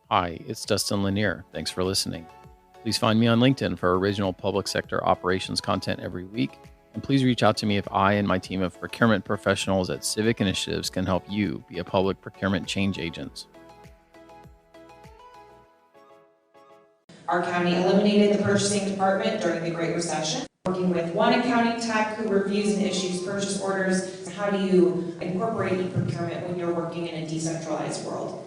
Hi, it's Dustin Lanier. Thanks for listening. Please find me on LinkedIn for original public sector operations content every week. And please reach out to me if I and my team of procurement professionals at Civic Initiatives can help you be a public procurement change agent. Our county eliminated the purchasing department during the Great Recession, working with one accounting tech who reviews and issues purchase orders. How do you incorporate e-procurement when you're working in a decentralized world?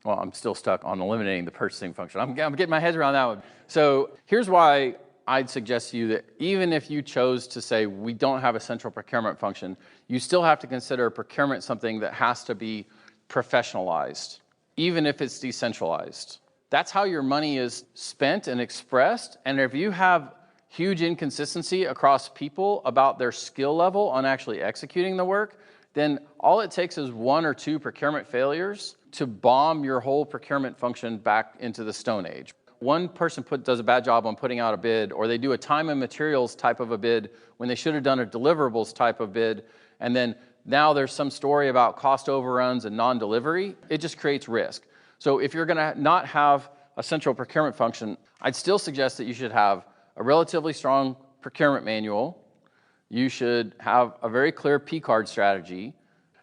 Well, I'm still stuck on eliminating the purchasing function. I'm getting my head around that one. So here's why I'd suggest to you that even if you chose to say we don't have a central procurement function, you still have to consider procurement something that has to be professionalized, even if it's decentralized. That's how your money is spent and expressed. And if you have huge inconsistency across people about their skill level on actually executing the work, then all it takes is one or two procurement failures to bomb your whole procurement function back into the Stone Age. One person does a bad job on putting out a bid, or they do a time and materials type of a bid when they should have done a deliverables type of bid, and then now there's some story about cost overruns and non-delivery. It just creates risk. So if you're going to not have a central procurement function, I'd still suggest that you should have a relatively strong procurement manual. You should have a very clear P-card strategy.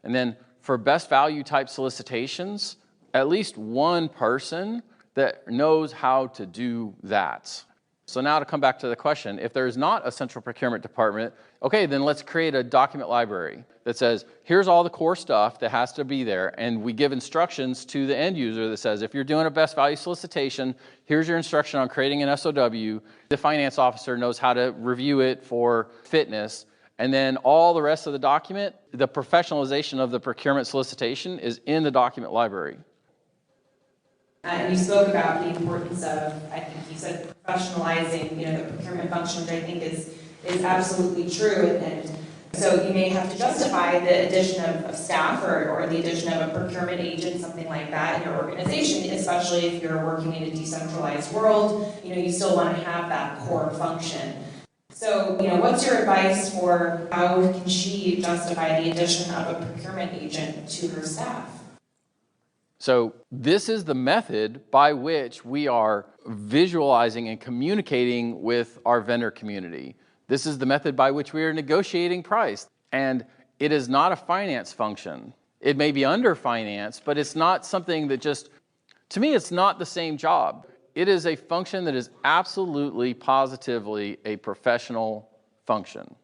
And then for best value type solicitations, at least one person that knows how to do that. So now to come back to the question, if there's not a central procurement department, okay, then let's create a document library that says, here's all the core stuff that has to be there, and we give instructions to the end user that says, if you're doing a best value solicitation, here's your instruction on creating an SOW. The finance officer knows how to review it for fitness, and then all the rest of the document, the professionalization of the procurement solicitation is in the document library. And you spoke about the importance of, I think you said, professionalizing, the procurement function, which I think is absolutely true. And so you may have to justify the addition of staff or the addition of a procurement agent, something like that in your organization, especially if you're working in a decentralized world. You still want to have that core function. So, what's your advice for how can she justify the addition of a procurement agent to her staff? So this is the method by which we are visualizing and communicating with our vendor community. This is the method by which we are negotiating price. And it is not a finance function. It may be under finance, but it's not something that to me, it's not the same job. It is a function that is absolutely, positively a professional function.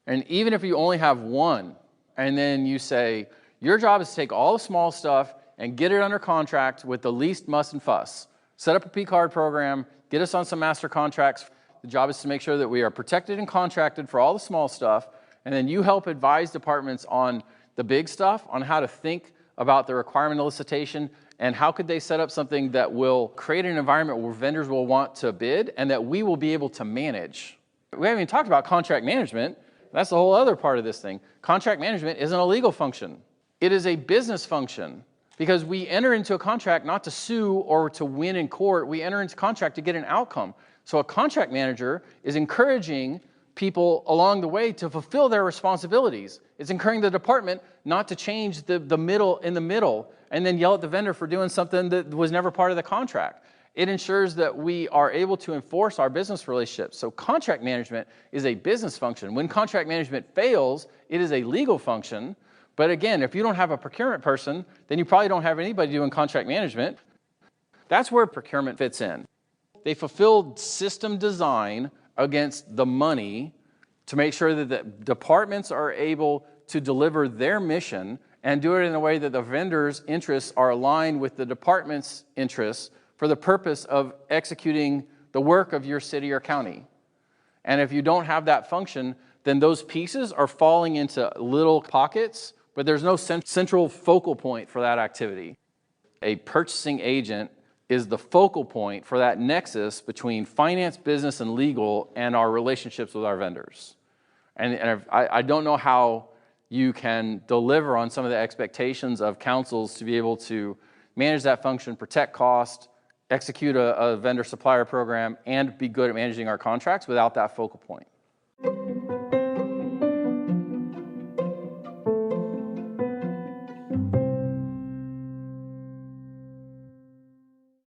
And even if you only have one, and then you say, your job is to take all the small stuff and get it under contract with the least muss and fuss. Set up a P-card program, get us on some master contracts. The job is to make sure that we are protected and contracted for all the small stuff, and then you help advise departments on the big stuff, on how to think about the requirement elicitation, and how could they set up something that will create an environment where vendors will want to bid and that we will be able to manage. We haven't even talked about contract management. That's the whole other part of this thing. Contract management isn't a legal function. It is a business function. Because we enter into a contract not to sue or to win in court, we enter into contract to get an outcome. So a contract manager is encouraging people along the way to fulfill their responsibilities. It's encouraging the department not to change the middle in the middle and then yell at the vendor for doing something that was never part of the contract. It ensures that we are able to enforce our business relationships. So contract management is a business function. When contract management fails, it is a legal function. But again, if you don't have a procurement person, then you probably don't have anybody doing contract management. That's where procurement fits in. They fulfilled system design against the money to make sure that the departments are able to deliver their mission and do it in a way that the vendor's interests are aligned with the department's interests for the purpose of executing the work of your city or county. And if you don't have that function, then those pieces are falling into little pockets, but there's no central focal point for that activity. A purchasing agent is the focal point for that nexus between finance, business, and legal and our relationships with our vendors. And I don't know how you can deliver on some of the expectations of councils to be able to manage that function, protect cost, execute a vendor supplier program, and be good at managing our contracts without that focal point.